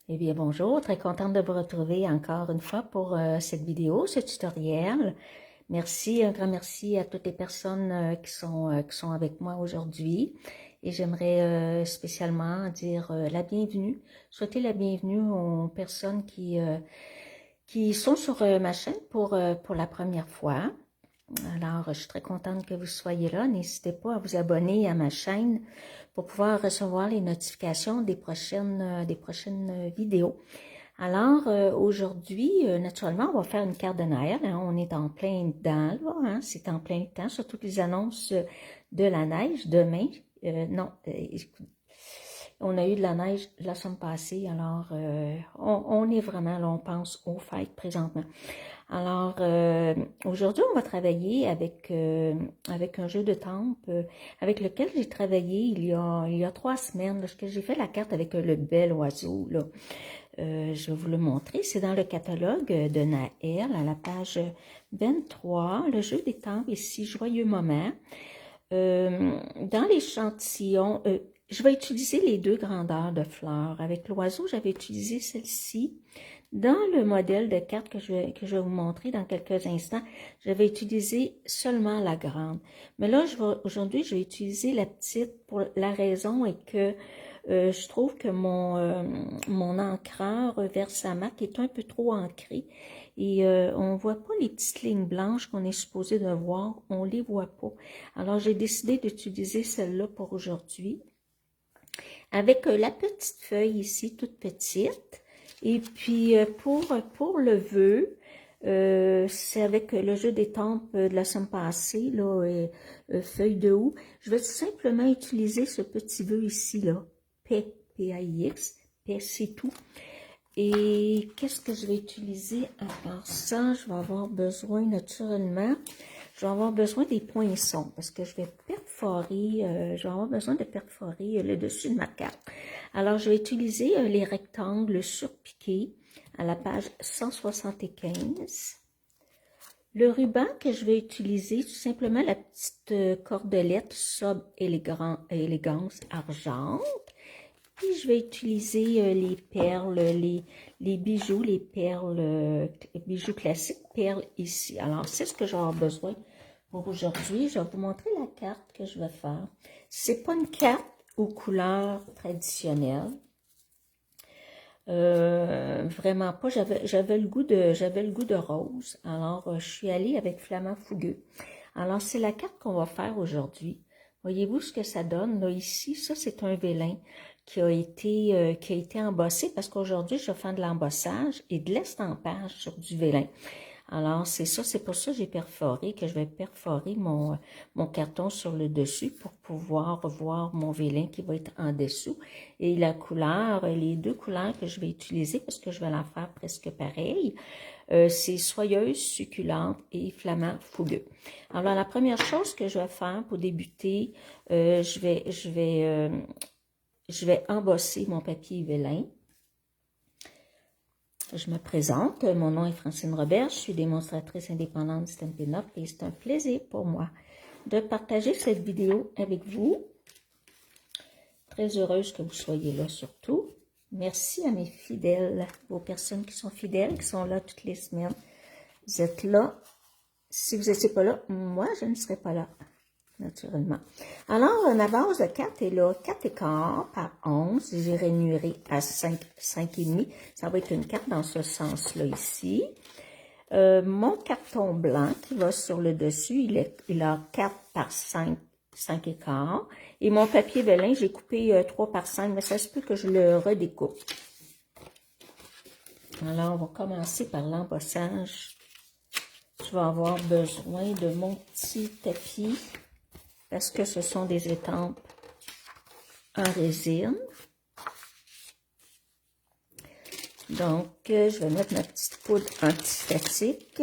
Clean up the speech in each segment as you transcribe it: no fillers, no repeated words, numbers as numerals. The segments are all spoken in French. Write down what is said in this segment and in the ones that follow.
Eh bien, bonjour, très contente de vous retrouver encore une fois pour cette vidéo, ce tutoriel. Merci, un grand merci à toutes les personnes qui sont avec moi aujourd'hui. Et j'aimerais spécialement dire la bienvenue, souhaiter la bienvenue aux personnes qui sont sur ma chaîne pour la première fois. Alors, je suis très contente que vous soyez là. N'hésitez pas à vous abonner à ma chaîne pour pouvoir recevoir les notifications des prochaines vidéos. Alors, aujourd'hui, naturellement, on va faire une carte de Noël. Hein, on est en plein dedans, là, hein, c'est en plein temps, surtout les annonces de la neige demain. Non, on a eu de la neige la semaine passée, alors on est vraiment, là, on pense aux fêtes présentement. Alors, aujourd'hui, on va travailler avec un jeu de temple avec lequel j'ai travaillé il y a 3 semaines, lorsque j'ai fait la carte avec le bel oiseau, là. Je vais vous le montrer. C'est dans le catalogue de Naël, à la page 23, le jeu des temples, ici, Joyeux moment. Dans l'échantillon, je vais utiliser les 2 grandeurs de fleurs. Avec l'oiseau, j'avais utilisé celle-ci. Dans le modèle de carte que je vais vous montrer dans quelques instants, j'avais utilisé seulement la grande. Mais là, aujourd'hui, je vais utiliser la petite pour la raison est que je trouve que mon encreur Versamark est un peu trop ancré et on ne voit pas les petites lignes blanches qu'on est supposé de voir, on ne les voit pas. Alors, j'ai décidé d'utiliser celle-là pour aujourd'hui avec la petite feuille ici, toute petite. Et puis, pour le vœu, c'est avec le jeu des temples de la semaine passée, là, feuille de houx. Je vais tout simplement utiliser ce petit vœu ici, là, paix, P-A-I-X, paix, c'est tout. Et qu'est-ce que je vais utiliser à part ça? Je vais avoir besoin, naturellement, je vais avoir besoin des poinçons parce que je vais perforer, je vais avoir besoin de perforer le dessus de ma carte. Alors, je vais utiliser les rectangles surpiqués à la page 175. Le ruban que je vais utiliser, tout simplement la petite cordelette Sob Élégance Argent. Puis, je vais utiliser les perles, les bijoux, les perles, bijoux classiques, perles ici. Alors, c'est ce que j'aurai besoin pour aujourd'hui. Je vais vous montrer la carte que je vais faire. C'est pas une carte aux couleurs traditionnelles. Vraiment pas. J'avais le goût de rose. Alors, je suis allée avec Flamand Fougueux. Alors, c'est la carte qu'on va faire aujourd'hui. Voyez-vous ce que ça donne, là, ici? Ça, c'est un vélin qui a été embossé parce qu'aujourd'hui, je vais faire de l'embossage et de l'estampage sur du vélin. Alors, c'est ça, c'est pour ça que j'ai perforé, que je vais perforer mon carton sur le dessus pour pouvoir voir mon vélin qui va être en dessous. Et la couleur, les 2 couleurs que je vais utiliser, parce que je vais la faire presque pareil, c'est soyeuse, succulente et flamand fougueux. Alors, la première chose que je vais faire pour débuter, je vais embosser mon papier vélin. Je me présente, mon nom est Francine Robert, je suis démonstratrice indépendante de Stampin' Up et c'est un plaisir pour moi de partager cette vidéo avec vous. Très heureuse que vous soyez là surtout. Merci à mes fidèles, vos personnes qui sont fidèles, qui sont là toutes les semaines. Vous êtes là. Si vous n'étiez pas là, moi je ne serais pas là, naturellement. Alors, ma base de 4 est là, 4 écarts par 11. J'ai rainuré à 5,5. Ça va être une carte dans ce sens-là ici. Mon carton blanc qui va sur le dessus, il a 4 par 5 écarts. Et mon papier vélin, j'ai coupé 3 par 5, mais ça se peut que je le redécoupe. Alors, on va commencer par l'embossage. Je vais avoir besoin de mon petit tapis parce que ce sont des étampes en résine. Donc, je vais mettre ma petite poudre antistatique.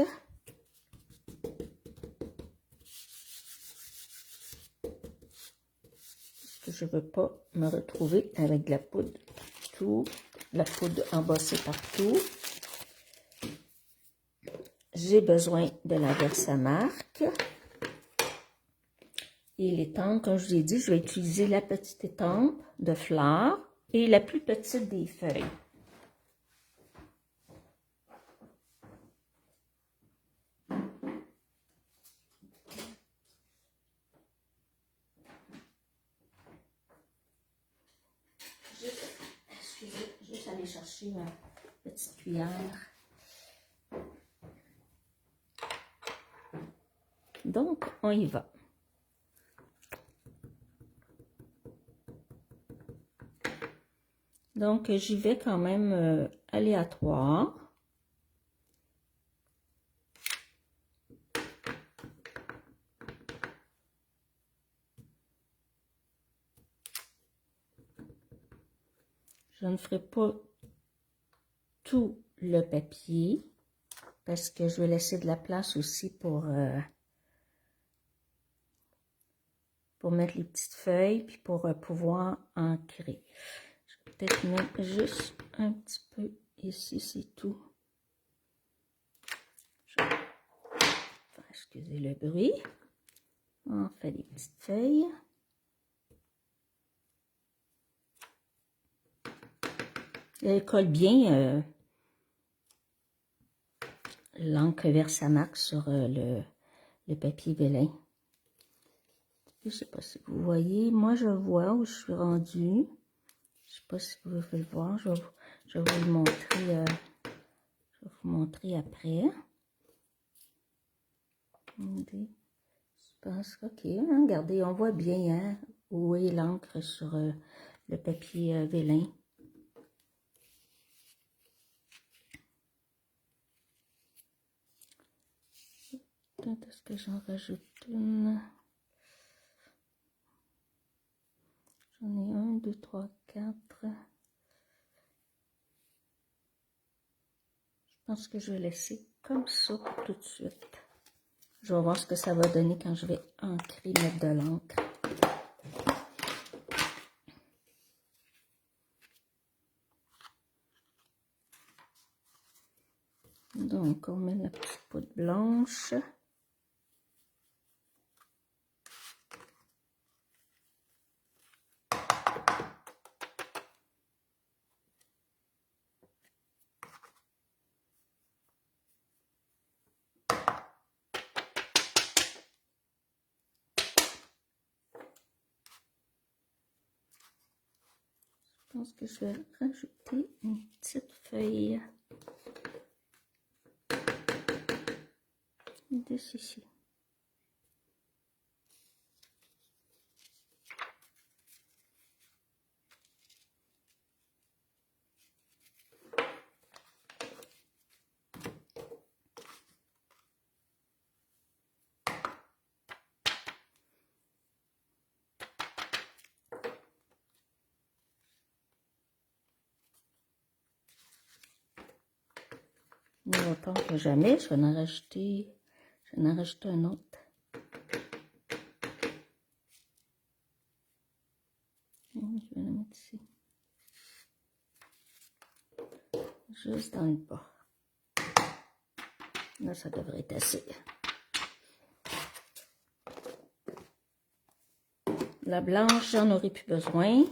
Parce que je ne veux pas me retrouver avec de la poudre partout, la poudre embossée partout. J'ai besoin de la Versamark. Et l'étampe, comme je vous ai dit, je vais utiliser la petite étampe de fleurs et la plus petite des feuilles. chercher ma petite cuillère. Donc, on y va. Donc, j'y vais quand même aléatoire. Je ne ferai pas tout le papier parce que je vais laisser de la place aussi pour mettre les petites feuilles puis pour pouvoir ancrer. Je vais peut-être mettre juste un petit peu ici, c'est tout. Excusez le bruit. On fait des petites feuilles. Elle colle bien l'encre Versamax sur le papier vélin. Je ne sais pas si vous voyez. Moi, je vois où je suis rendue. Je ne sais pas si vous pouvez le voir. Je vais vous le montrer. Je vais vous montrer après. Je pense, ok, hein, regardez, on voit bien hein, où est l'encre sur le papier vélin. Est-ce que j'en rajoute une? J'en ai 1, 2, 3, 4. Je pense que je vais laisser comme ça pour tout de suite. Je vais voir ce que ça va donner quand je vais ancrer, mettre de l'encre. Donc, on met la petite poudre blanche. Je pense que je vais rajouter une petite feuille de ceci. Mais autant que jamais, je vais en rajouter un autre. Je vais le mettre ici. Juste dans le bas. Là, ça devrait être assez. La blanche, j'en aurai plus besoin.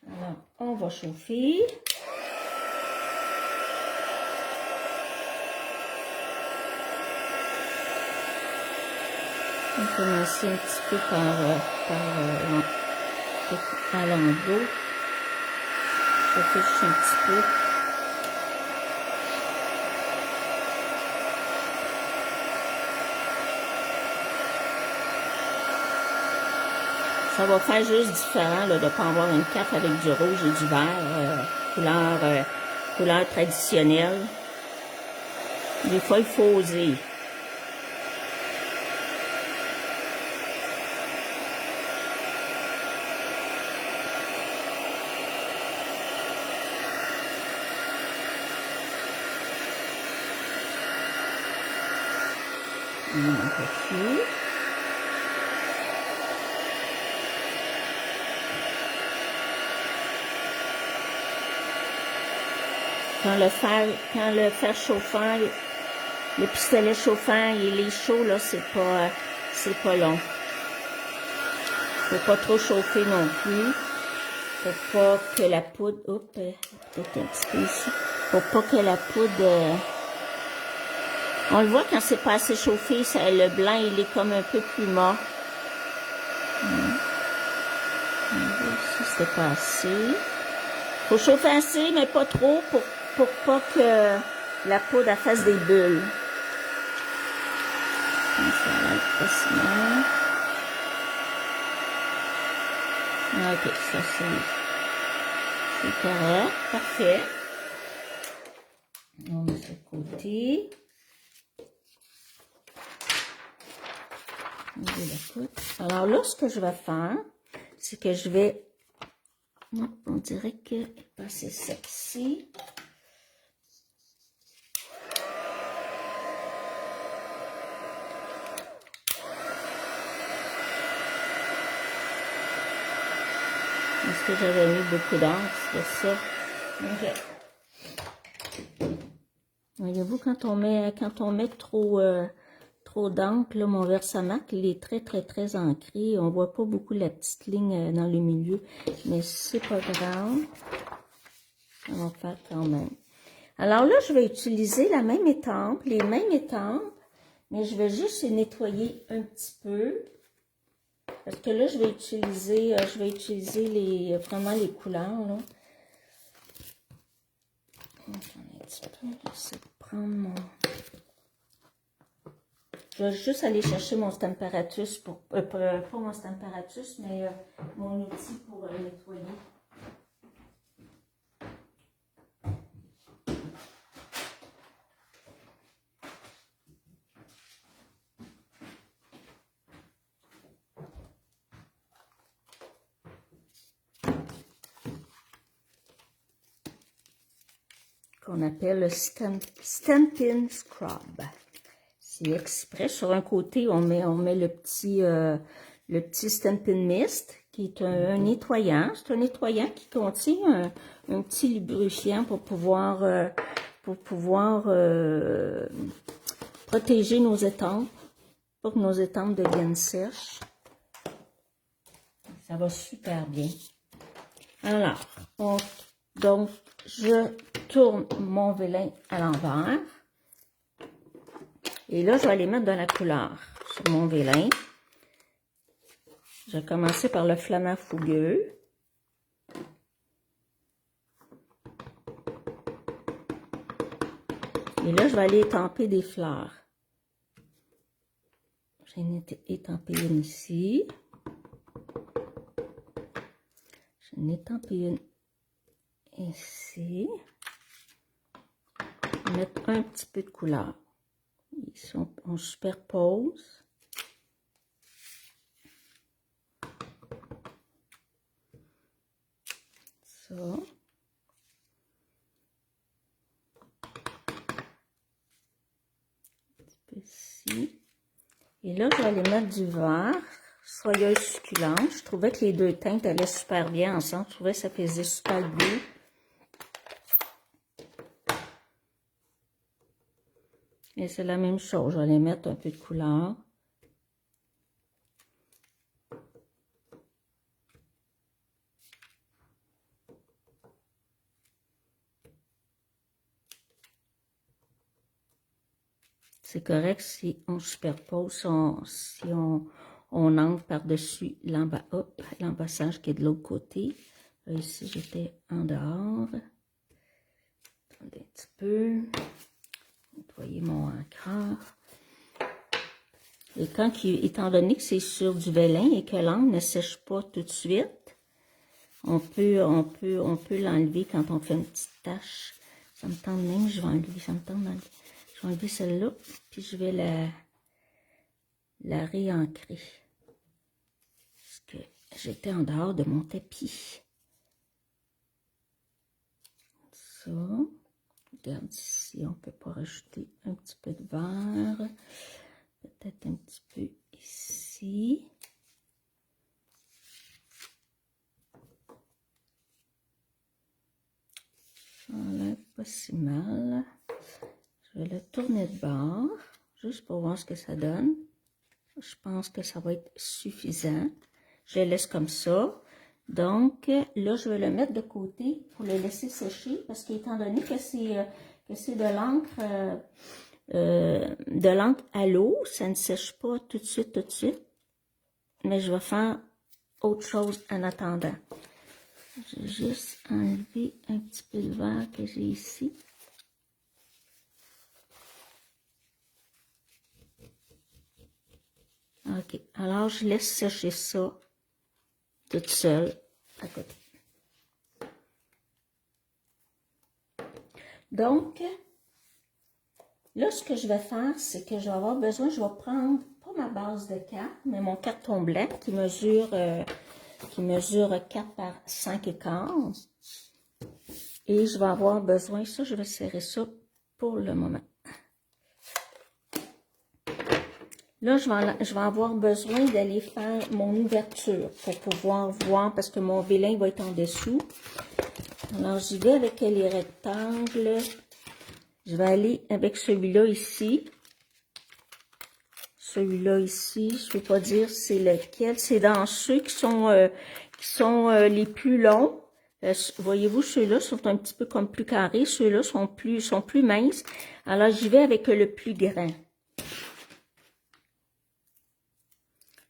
Alors, on va chauffer. On va commencer un petit peu à l'endos. Chauffer juste un petit peu. Ça va faire juste différent là, de ne pas avoir une carte avec du rouge et du vert, couleur traditionnelle. Des fois, il faut oser. Un peu plus. Quand le fer chauffant, le pistolet chauffant, il est chaud, là, c'est pas long. Faut pas trop chauffer non plus. Faut pas que la poudre, peut-être un petit peu ici. Faut pas que la poudre, on le voit quand c'est pas assez chauffé, le blanc, il est comme un peu plus mort. On va voir si c'était pas assez. Faut chauffer assez, mais pas trop pour pas que la poudre elle fasse des bulles. Comme ça, là, facilement. Ok, ça c'est correct, parfait. On met ça de côté. Alors là, ce que je vais faire, c'est que je vais, on dirait que passer ça ici. Est-ce que j'avais mis beaucoup d'encre, c'est ça? Ok. Voyez-vous, quand on met trop d'encre, là, mon Versamac, il est très ancré. On voit pas beaucoup la petite ligne dans le milieu, mais c'est pas grave. On va faire quand même. Alors là, je vais utiliser la même étampe, les mêmes étampes, mais je vais juste les nettoyer un petit peu. Parce que là, je vais utiliser vraiment les couleurs, là. Attendez un petit peu, j'essaie de prendre mon... Je vais juste aller chercher mon Stamparatus, pas mon Stamparatus, mais mon outil pour nettoyer. Qu'on appelle le Stampin' Scrub. C'est exprès. Sur un côté, on met le petit Stampin' Mist, qui est un nettoyant. C'est un nettoyant qui contient un petit lubrifiant pour pouvoir protéger nos étampes, pour que nos étampes deviennent sèches. Ça va super bien. Alors, donc, je tourne mon vélin à l'envers. Et là, je vais aller mettre de la couleur sur mon vélin. Je vais commencer par le flamand fougueux. Et là, je vais aller étamper des fleurs. J'en ai étampé une ici. J'en ai étampé une ici. Je vais mettre un petit peu de couleur. Ici, on superpose. Ça. Ici. Et là, je vais aller mettre du vert, soyeuse succulente. Je trouvais que les deux teintes allaient super bien ensemble. Je trouvais que ça faisait super bien. Et c'est la même chose. Je vais aller mettre un peu de couleur. C'est correct si on superpose, si on ancre par-dessus l'embassage qui est de l'autre côté. Là, ici, j'étais en dehors. Attendez un petit peu. Nettoyer mon encreur. Et étant donné que c'est sur du vélin et que l'encre ne sèche pas tout de suite, on peut l'enlever quand on fait une petite tache. Ça me tente même, je vais enlever, ça me tente d'enlever. Je vais enlever celle-là, puis je vais la réancrer. Parce que j'étais en dehors de mon tapis. Ça. Regarde ici, on peut pas rajouter un petit peu de vert. Peut-être un petit peu ici. Ça enlève pas si mal. Je vais le tourner de bord, juste pour voir ce que ça donne. Je pense que ça va être suffisant. Je le laisse comme ça. Donc, là, je vais le mettre de côté pour le laisser sécher, parce qu'étant donné que c'est de l'encre à l'eau, ça ne sèche pas tout de suite. Mais je vais faire autre chose en attendant. Je vais juste enlever un petit peu le vert que j'ai ici. OK. Alors, je laisse sécher ça toute seule à côté. Donc, là, ce que je vais faire, c'est que je vais avoir besoin, je vais prendre, pas ma base de 4, mais mon carton blanc qui mesure 4 par 5,15. Et je vais avoir besoin, ça, je vais serrer ça pour le moment. Là, je vais avoir besoin d'aller faire mon ouverture pour pouvoir voir, parce que mon vélin va être en dessous. Alors, j'y vais avec les rectangles. Je vais aller avec celui-là ici. Celui-là ici, je ne vais pas dire c'est lequel. C'est dans ceux qui sont les plus longs. Voyez-vous, ceux-là sont un petit peu comme plus carrés. Ceux-là sont plus minces. Alors, j'y vais avec le plus grand.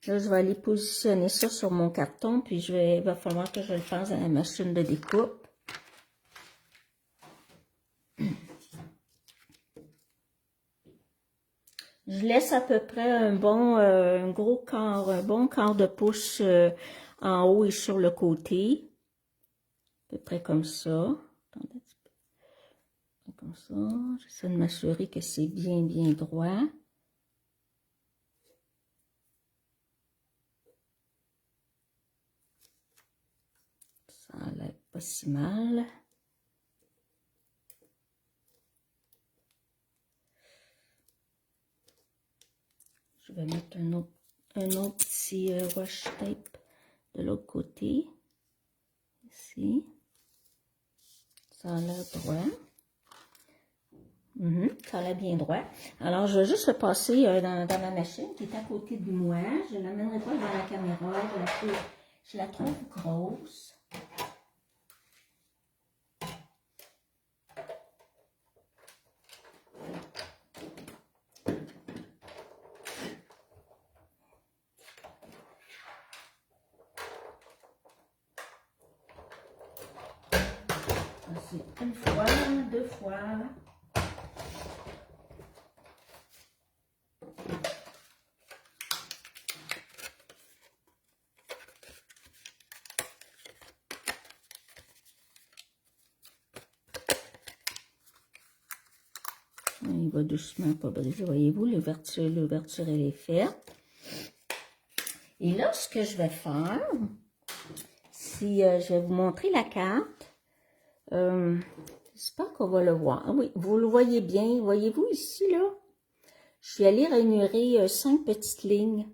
Là, je vais aller positionner ça sur mon carton, puis il va falloir que je le fasse à la machine de découpe. Je laisse à peu près un bon quart de pouce en haut et sur le côté. À peu près comme ça. Attendez un petit peu. Comme ça. J'essaie de m'assurer que c'est bien droit. Ça a l'air pas si mal. Je vais mettre un autre petit washi tape de l'autre côté. Ici. Ça a l'air droit. Ça a l'air bien droit. Alors, je vais juste le passer dans ma machine qui est à côté de moi. Je ne l'amènerai pas devant la caméra. Je la trouve grosse. C'est une fois, 2 fois. Il va doucement pas briser. Voyez-vous, l'ouverture, elle est faite. Et là, ce que je vais faire, si je vais vous montrer la carte, j'espère qu'on va le voir. Ah oui, vous le voyez bien. Voyez-vous ici, là? Je suis allée rainurer 5 petites lignes,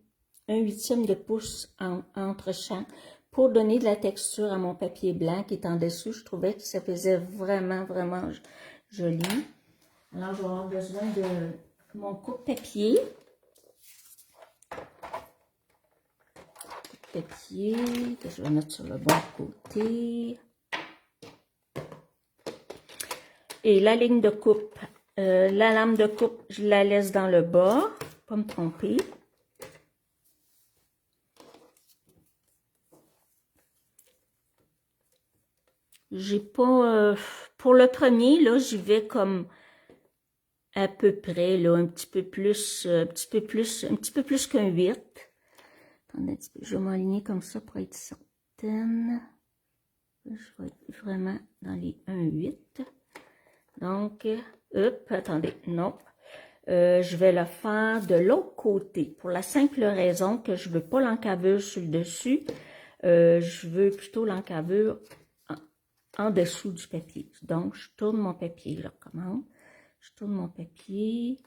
1/8 de pouce entre chaque, pour donner de la texture à mon papier blanc qui est en dessous. Je trouvais que ça faisait vraiment joli. Alors, je vais avoir besoin de mon coupe-papier. Papier que je vais mettre sur le bon côté. Et la ligne de coupe, la lame de coupe, je la laisse dans le bas, pas me tromper. J'ai pas, pour le premier, là, j'y vais comme à peu près, là, un petit peu plus qu'un 8. Attendez un petit peu, je vais m'aligner comme ça pour être certaine. Je vais être vraiment dans les 1,8. Donc, attendez, non. Je vais le faire de l'autre côté, pour la simple raison que je veux pas l'encavure sur le dessus. Je veux plutôt l'encavure en dessous du papier. Donc, je tourne mon papier, là, comment? Je tourne mon papier.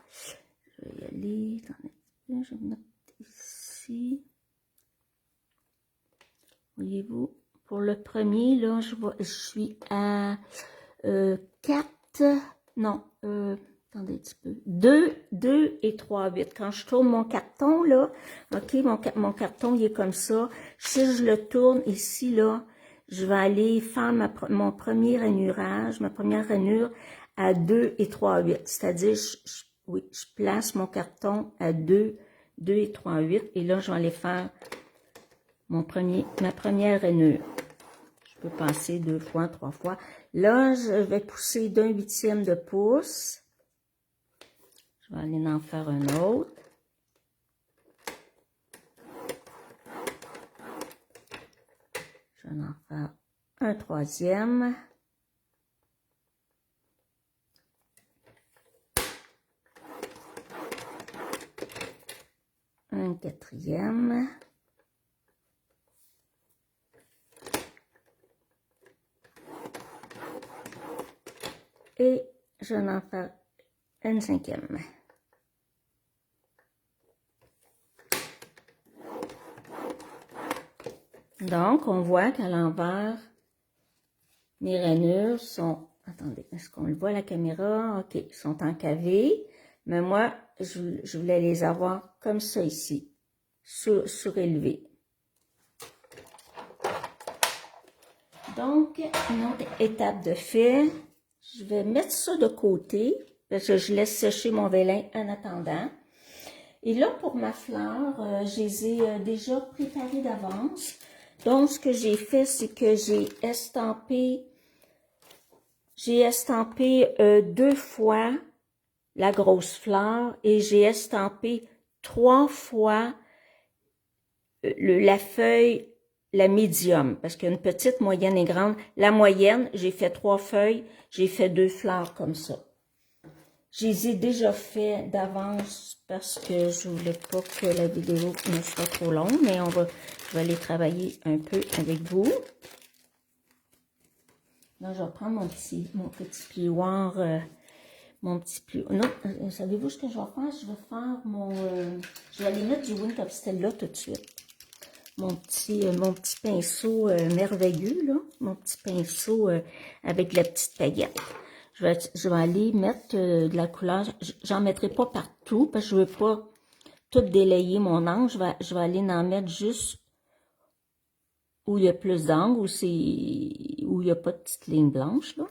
Je vais y aller, attendez, je vais mettre ici. Voyez-vous, pour le premier, là, je suis à 4, non, attendez un petit peu, 2 et 3/8. Quand je tourne mon carton, là, ok, mon carton, il est comme ça. Si je le tourne ici, là, je vais aller faire mon premier rainurage, ma première rainure à 2 et 3/8. C'est-à-dire, oui, je place mon carton à 2 et 3/8. Et là, je vais aller faire ma première rainure. Je peux passer 2 fois, 3 fois. Là, je vais pousser d'1/8 de pouce. Je vais aller en faire un autre. Je vais en faire un troisième. Un quatrième. Et je vais en faire une cinquième. Donc, on voit qu'à l'envers, mes rainures sont... Attendez, est-ce qu'on le voit à la caméra? OK, ils sont encavés. Mais moi, je voulais les avoir comme ça ici, surélevés. Donc, une autre étape de fait, je vais mettre ça de côté, parce que je laisse sécher mon vélin en attendant. Et là, pour ma fleur, je les ai déjà préparées d'avance. Donc, ce que j'ai fait, c'est que j'ai estampé 2 fois la grosse fleur et j'ai estampé 3 fois la feuille, la médium, parce qu'il y a une petite, moyenne et grande. La moyenne, j'ai fait 3 feuilles, j'ai fait 2 fleurs comme ça. Je les ai déjà fait d'avance parce que je voulais pas que la vidéo ne soit trop longue, mais je vais aller travailler un peu avec vous. Là, je vais prendre mon petit plioir, non, savez-vous ce que je vais faire? Je vais faire je vais aller mettre du Wink of Stella là tout de suite. Mon petit pinceau merveilleux, là, mon petit pinceau avec la petite paillette. Je vais aller mettre de la couleur, j'en mettrai pas partout parce que je veux pas tout délayer mon angle. Je vais aller en mettre juste où il y a plus d'angle, où il n'y a pas de petite ligne blanche, là.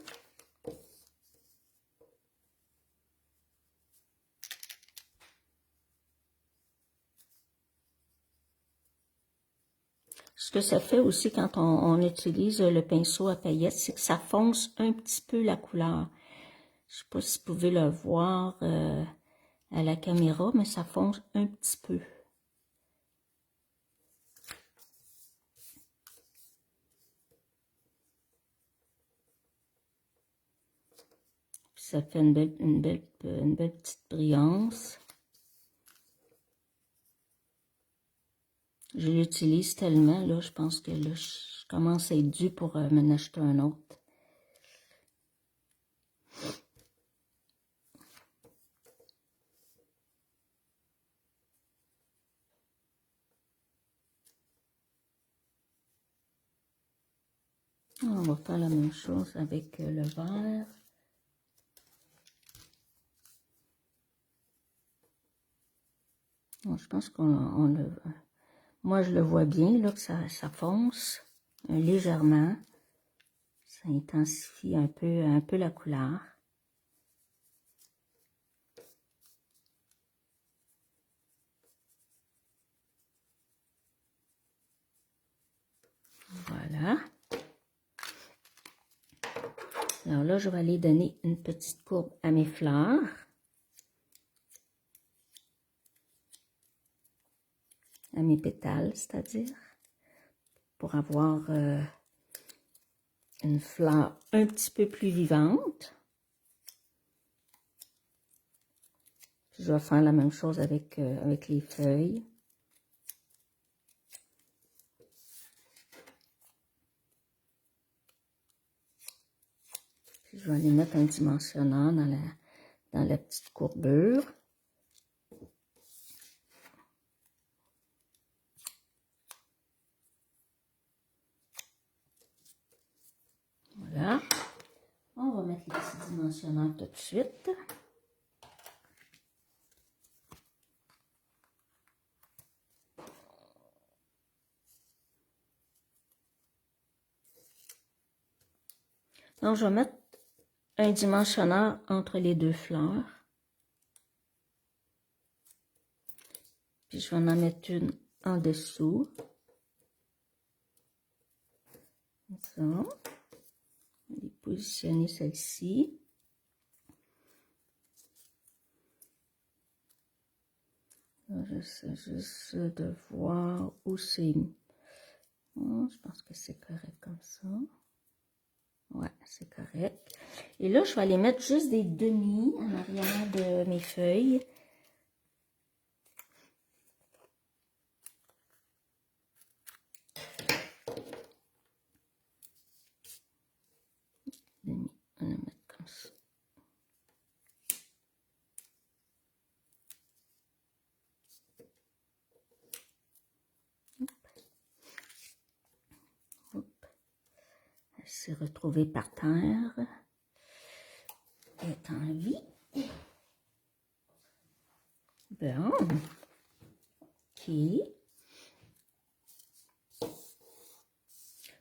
Ce que ça fait aussi quand on utilise le pinceau à paillettes, c'est que ça fonce un petit peu la couleur. Je sais pas si vous pouvez le voir à la caméra, mais ça fonce un petit peu. Puis ça fait une belle petite brillance. Je l'utilise tellement, là, je pense que là, je commence à être due pour m'en acheter un autre. On va faire la même chose avec le vert. Bon, je pense moi, je le vois bien, là, que ça fonce légèrement. Ça intensifie un peu la couleur. Voilà. Alors là, je vais aller donner une petite courbe à mes fleurs. À mes pétales, c'est-à-dire. Pour avoir une fleur un petit peu plus vivante. Puis je vais faire la même chose avec les feuilles. Puis je vais aller mettre un dimensionneur dans la petite courbure. Voilà. On va mettre les petits dimensionneurs tout de suite. Donc, je vais mettre un dimensionneur entre les 2 fleurs. Puis, je vais en mettre une en dessous. comme ça. On va positionner celle-ci. J'essaie juste de voir où c'est. Oh, je pense que c'est correct comme ça. Ouais, c'est correct. Et là, je vais aller mettre juste des demi en arrière de mes feuilles. Demi, on va le mettre comme ça. Elle s'est retrouvée par terre. Elle est en vie. Bon. OK.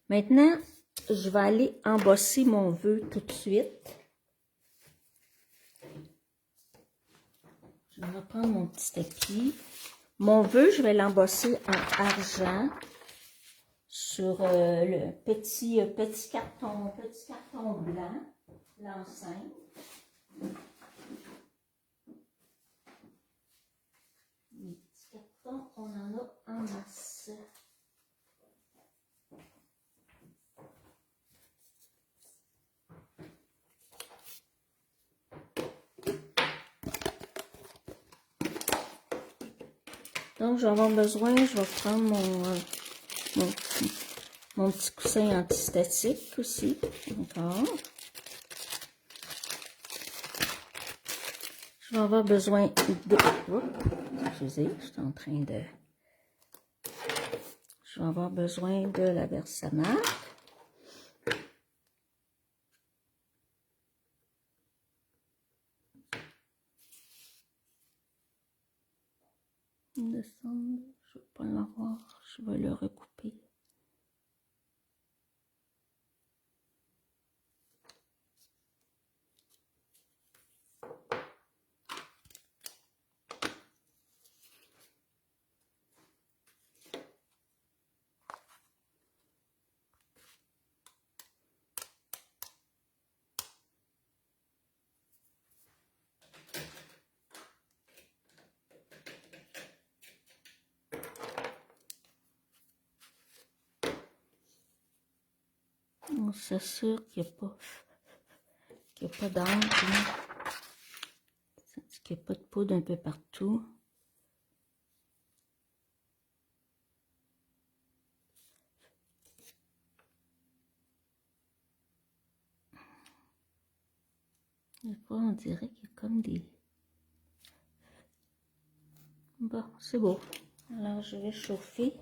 Maintenant, je vais aller embosser mon vœu tout de suite. Je vais reprendre mon petit tapis. Mon vœu, je vais l'embosser en argent sur le petit carton blanc, l'enceinte. Les petits cartons, on en a en masse. Donc, je vais avoir besoin, je vais prendre mon petit coussin antistatique aussi, encore. Je vais avoir besoin de... Excusez, je suis en train de... Je vais avoir besoin de la Versamark. Descendre, je ne vais pas l'avoir, je vais le recouper. On s'assure qu'il n'y a pas d'encre, qu'il n'y a pas de poudre un peu partout. Des fois, on dirait qu'il y a comme des... Bon, c'est beau. Alors, je vais chauffer.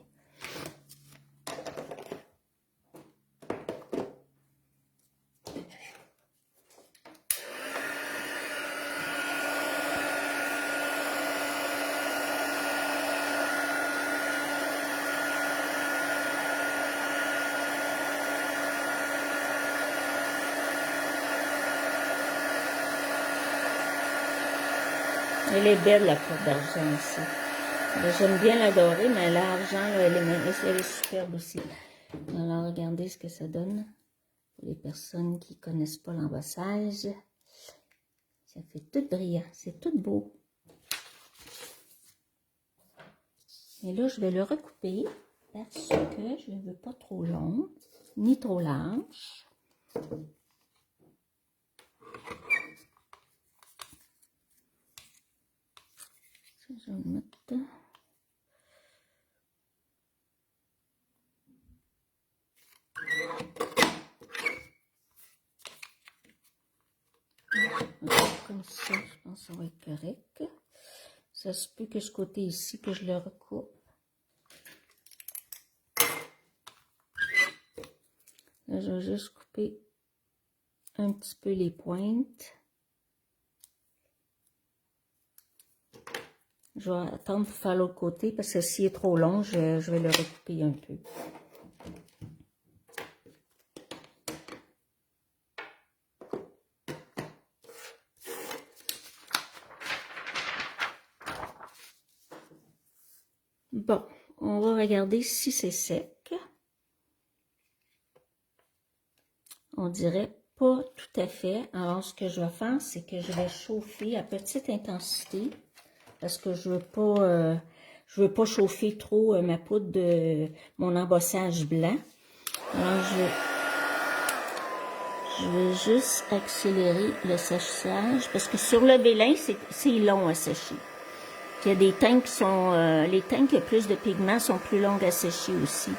Elle est belle, la courbe d'argent ici. J'aime bien l'adorer, mais l'argent, elle est superbe aussi. Alors, regardez ce que ça donne. Pour les personnes qui ne connaissent pas l'embossage, ça fait tout brillant. C'est tout beau. Et là, je vais le recouper parce que je ne veux pas trop long, ni trop large. Ça, je vais le mettre. Comme ça, je pense que ça va être correct. Ça se peut que ce côté ici, que je le recoupe. Là, je vais juste couper un petit peu les pointes. Je vais attendre pour faire l'autre côté parce que s'il est trop long, je vais le recouper un peu. Bon, on va regarder si c'est sec. on dirait pas tout à fait. Alors, ce que je vais faire, c'est que je vais chauffer à petite intensité parce que je veux pas chauffer trop ma poudre de mon embossage blanc. Alors, je vais juste accélérer le séchage parce que sur le vélin, c'est long à sécher. Il y a des teintes qui sont... les teintes qui ont plus de pigments sont plus longues à sécher aussi.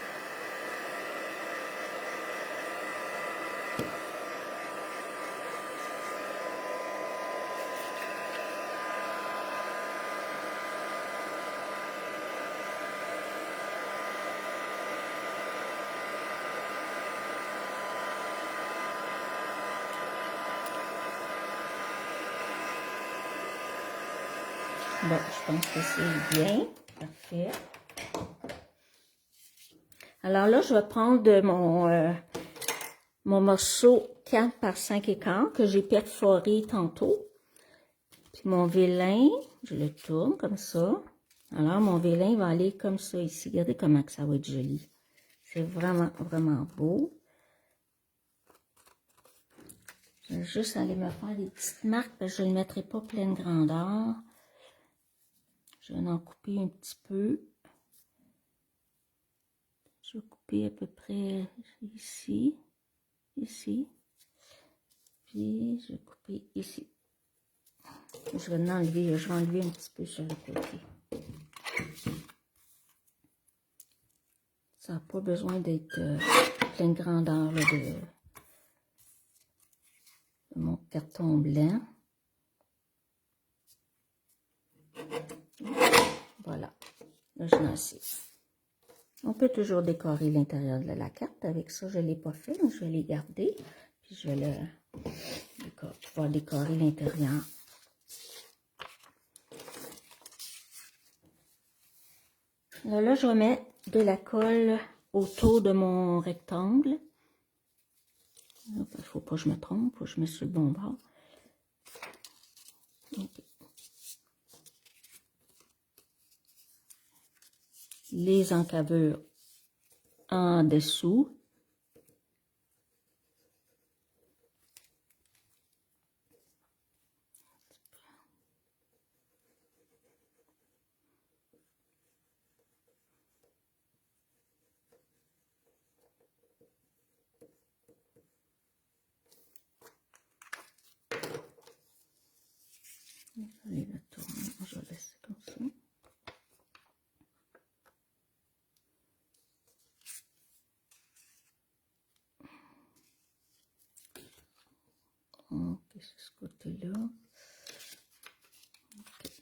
Bon, je pense que c'est bien. Parfait. Alors là, je vais prendre mon morceau 4 par 5 écarts que j'ai perforé tantôt. Puis mon vélin, je le tourne comme ça. Alors, mon vélin va aller comme ça ici. Regardez comment que ça va être joli. C'est vraiment, vraiment beau. Je vais juste aller me faire des petites marques parce que je ne le mettrai pas pleine grandeur. Je vais en couper un petit peu. Je vais couper à peu près ici, ici. Puis, je vais couper ici. Je vais enlever un petit peu sur le côté. Ça n'a pas besoin d'être pleine grandeur là, de mon carton blanc. Voilà, là je l'ai assez. On peut toujours décorer l'intérieur de la carte. Avec ça, je ne l'ai pas fait, donc je vais les garder. Puis je vais pouvoir décorer l'intérieur. Là, je vais mettre de la colle autour de mon rectangle. Il ne faut pas que je me trompe, il faut que je mette sur le bon bord. Okay. Les encavures en dessous. Je vais la tourner, je vais laisser comme ça. Ok, c'est ce côté-là. Okay.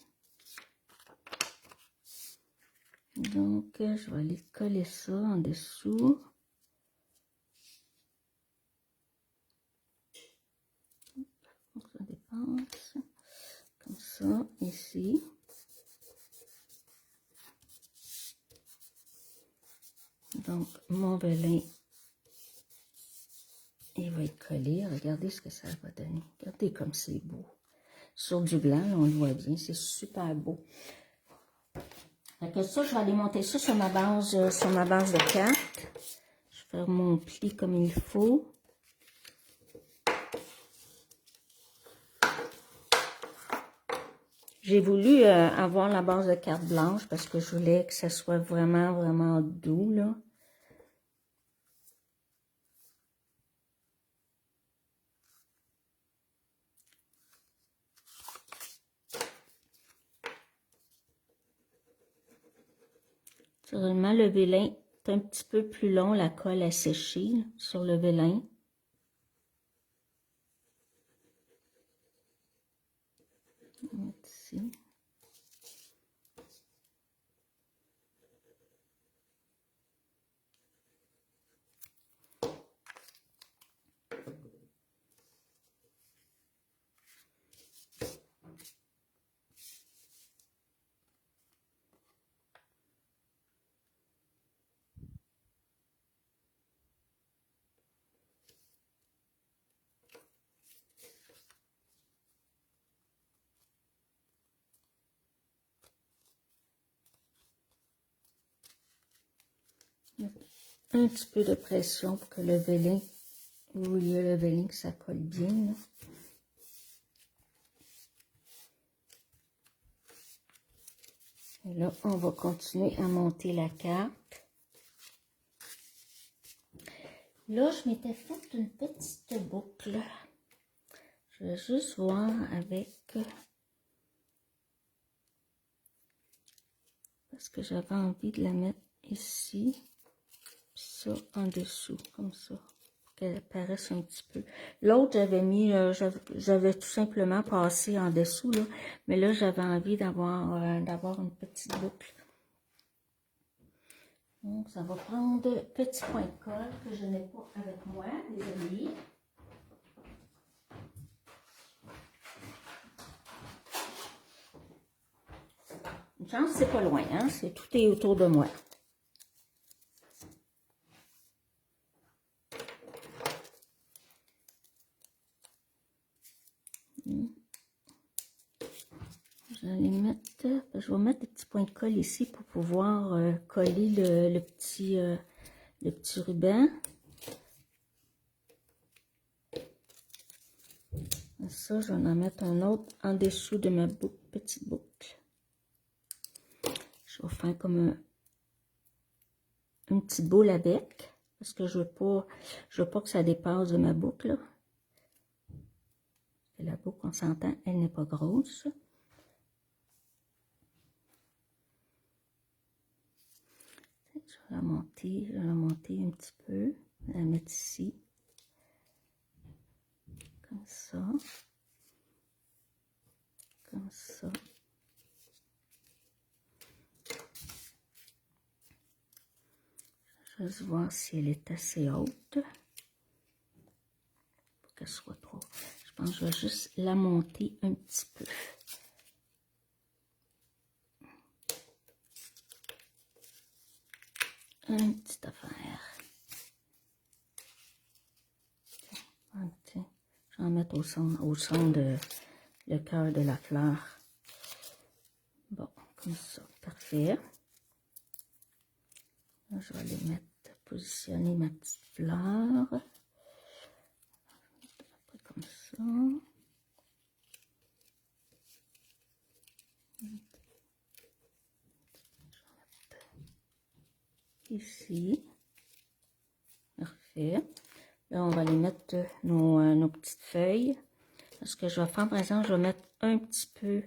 Donc, je vais aller coller ça en dessous. Donc, ça dépasse. Comme ça, ici. Donc, mon vélin, il va être collé. Regardez ce que ça va donner. Regardez comme c'est beau. Sur du blanc, là, on le voit bien. C'est super beau. Fait que ça, je vais aller monter ça sur ma base de carte. Je vais faire mon pli comme il faut. J'ai voulu avoir la base de carte blanche parce que je voulais que ça soit vraiment, vraiment doux, là. Naturellement, le vélin est un petit peu plus long, la colle à sécher là, sur le vélin. Ici. Un petit peu de pression pour que le vélin où il y a le velling, ça colle bien, là. Et là, on va continuer à monter la carte. Là, je m'étais fait une petite boucle. Je vais juste voir avec... Parce que j'avais envie de la mettre ici. Puis ça en dessous, comme ça. Pour qu'elle apparaisse un petit peu. L'autre, j'avais mis... j'avais tout simplement passé en dessous, là. Mais là, j'avais envie d'avoir une petite boucle. Donc, ça va prendre petit point de colle que je n'ai pas avec moi, désolée. Une chance, c'est pas loin, hein? Tout est autour de moi. Je vais mettre des petits points de colle ici pour pouvoir coller le petit ruban. Et ça, je vais en mettre un autre en dessous de ma petite boucle. Je vais faire comme une petite boule avec, parce que je veux pas que ça dépasse de ma boucle. Là. Et la boucle, on s'entend, elle n'est pas grosse. Je vais la monter un petit peu, la mettre ici, comme ça, comme ça. Je vais juste voir si elle est assez haute, pour qu'elle soit trop. Je pense que je vais juste la monter un petit peu. Une petite affaire. Tiens, je vais en mettre au son de le cœur de la fleur. Bon, comme ça, parfait. Là, je vais aller positionner ma petite fleur. Après, comme ça. Ici. Parfait. Là, on va aller mettre nos petites feuilles. Ce que je vais faire, par exemple, je vais mettre un petit peu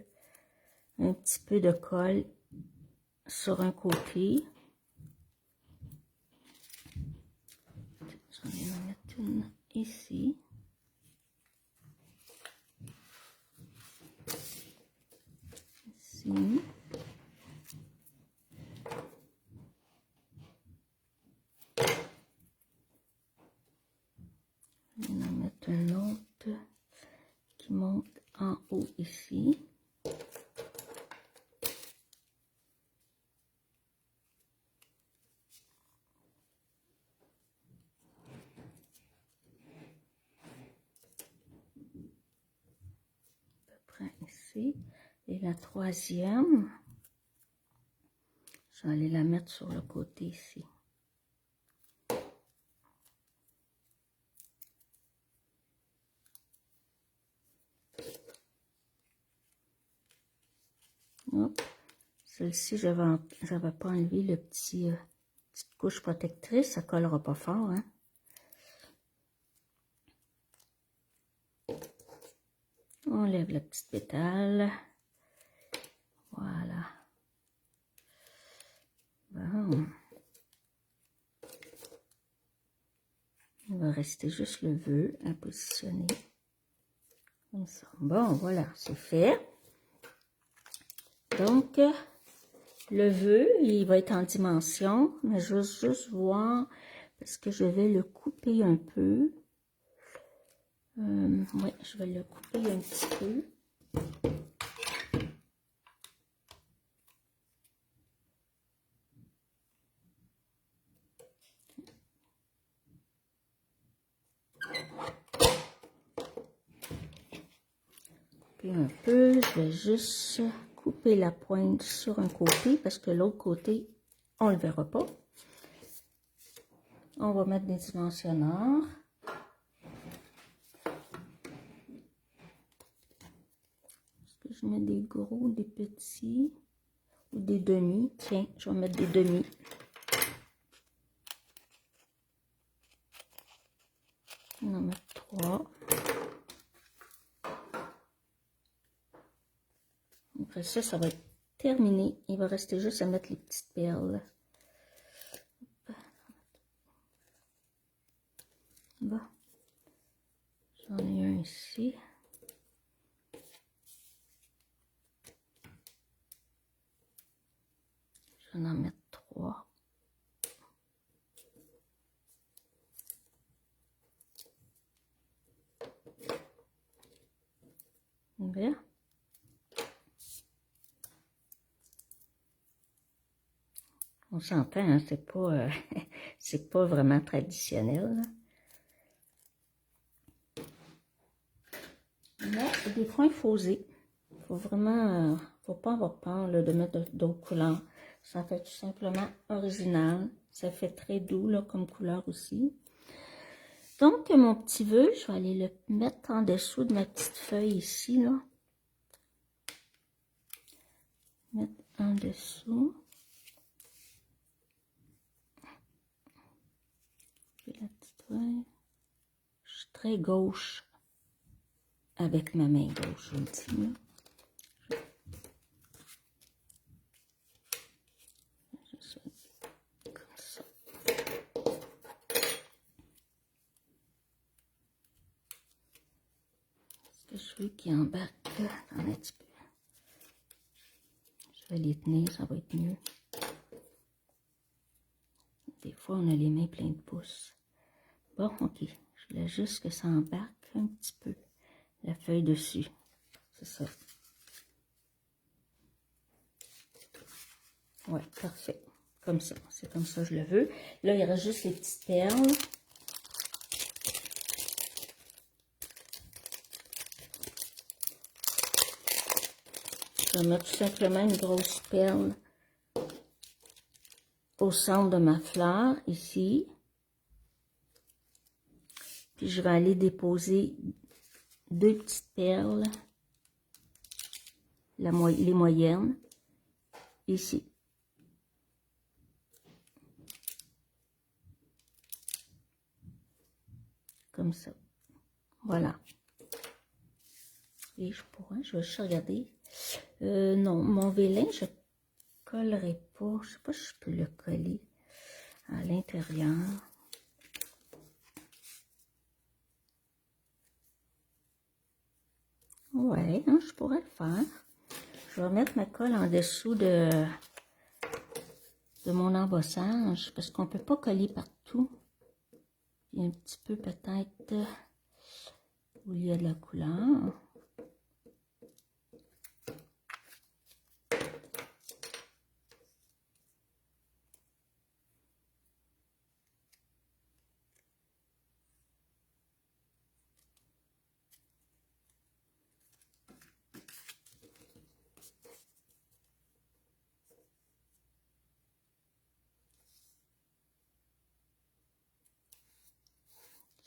de colle sur un côté. Je vais en mettre une ici. Ici. Je vais en mettre une autre qui monte en haut ici. Ici. Et la troisième, je vais aller la mettre sur le côté ici. Celle-ci, j'avais pas enlevé le petite couche protectrice, ça collera pas fort, hein. On lève la petite pétale. Voilà. Bon. Il va rester juste le vœu à positionner. Comme ça. Bon, voilà, c'est fait. Donc, le vœu, il va être en dimension, mais je veux juste voir, parce que je vais le couper un peu. Oui, je vais le couper un petit peu. Un peu, je vais juste couper la pointe sur un côté parce que l'autre côté, on ne le verra pas. On va mettre des dimensionneurs. je mets des gros, des petits ou des demi. Tiens, je vais mettre des demi. On va en mettre 3. Après ça, ça va être terminé. Il va rester juste à mettre les petites perles. Bon. J'en ai un ici. Je vais en mettre 3. Bien. On s'entend, hein, c'est pas, c'est pas vraiment traditionnel. Là. Mais des fois, il faut oser. Il faut vraiment, faut pas avoir peur là, de mettre d'autres couleurs. Ça fait tout simplement original. Ça fait très doux là, comme couleur aussi. Donc, mon petit vœu, je vais aller le mettre en dessous de ma petite feuille ici, là. Mettre en dessous. Puis la petite feuille. Je suis très gauche avec ma main gauche, je vous le dis, là. Comme ça. Parce que je veux qu'il embarque un petit peu. Je vais les tenir, ça va être mieux. Des fois, on a les mains pleines de pouces. Bon, ok. Je voulais juste que ça embarque un petit peu la feuille dessus. C'est ça. Ouais, parfait. Comme ça. C'est comme ça que je le veux. Là, il reste juste les petites perles. Je vais mettre tout simplement une grosse perle au centre de ma fleur, ici. Puis je vais aller déposer 2 petites perles, les moyennes, ici. Comme ça. Voilà. Et je vais juste regarder. Non, mon vélin, je collerai pas. Je sais pas si je peux le coller à l'intérieur. Ouais, hein, je pourrais le faire. Je vais mettre ma colle en dessous de mon embossage parce qu'on peut pas coller partout. Puis un petit peu peut-être où il y a de la couleur.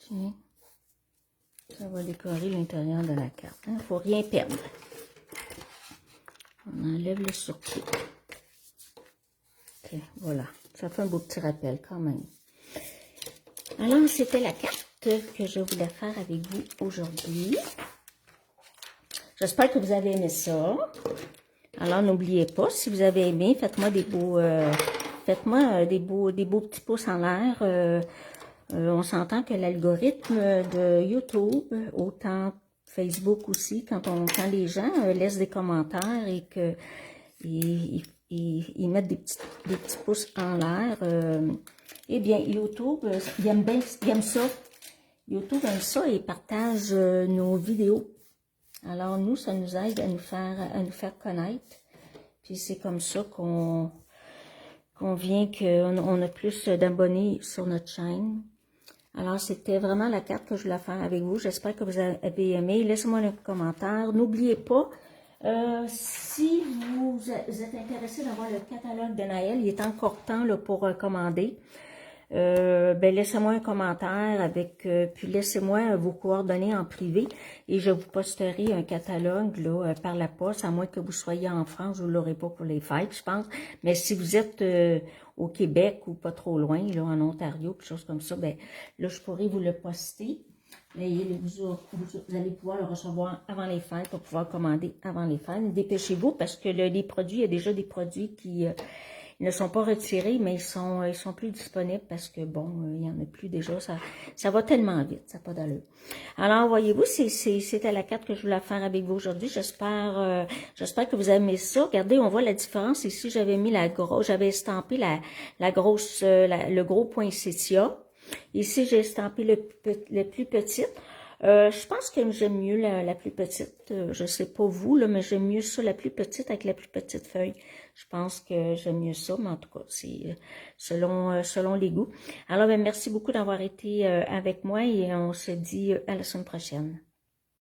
Tiens. Ça va décorer l'intérieur de la carte. Il ne faut rien perdre. On enlève le surplus. Ok, voilà. Ça fait un beau petit rappel quand même. Alors, c'était la carte que je voulais faire avec vous aujourd'hui. J'espère que vous avez aimé ça. Alors, n'oubliez pas, si vous avez aimé, faites-moi des beaux, des beaux petits pouces en l'air. On s'entend que l'algorithme de YouTube, autant Facebook aussi, quand les gens laissent des commentaires et que ils mettent des petits pouces en l'air, eh bien, YouTube, il aime ça. YouTube aime ça et partage nos vidéos. Alors, nous, ça nous aide à nous faire connaître. Puis, c'est comme ça qu'on vient qu'on a plus d'abonnés sur notre chaîne. Alors, c'était vraiment la carte que je voulais faire avec vous. J'espère que vous avez aimé. Laissez-moi un commentaire. N'oubliez pas, si vous êtes intéressé d'avoir le catalogue de Naël, il est encore temps là, pour commander. ben laissez-moi un commentaire avec, puis laissez-moi vos coordonnées en privé et je vous posterai un catalogue là, par la poste, à moins que vous soyez en France, vous ne l'aurez pas pour les fêtes, je pense. Mais si vous êtes au Québec ou pas trop loin, là, en Ontario, quelque chose comme ça, ben là, je pourrais vous le poster. Et vous allez pouvoir le recevoir avant les fêtes pour pouvoir commander avant les fêtes. Dépêchez-vous parce que les produits, il y a déjà des produits qui ils ne sont pas retirés, mais ils sont plus disponibles parce que, bon, il n'y en a plus déjà. Ça va tellement vite, ça n'a pas d'allure. Alors, voyez-vous, c'était la carte que je voulais faire avec vous aujourd'hui. J'espère que vous aimez ça. Regardez, on voit la différence. Ici, j'avais mis j'avais estampé la grosse, le gros poinsettia. Ici, j'ai estampé le plus petit. Je pense que j'aime mieux la plus petite. Je sais pas vous, là, mais j'aime mieux ça, la plus petite avec la plus petite feuille. Je pense que j'aime mieux ça, mais en tout cas, c'est selon les goûts. Alors, ben, merci beaucoup d'avoir été avec moi et on se dit à la semaine prochaine.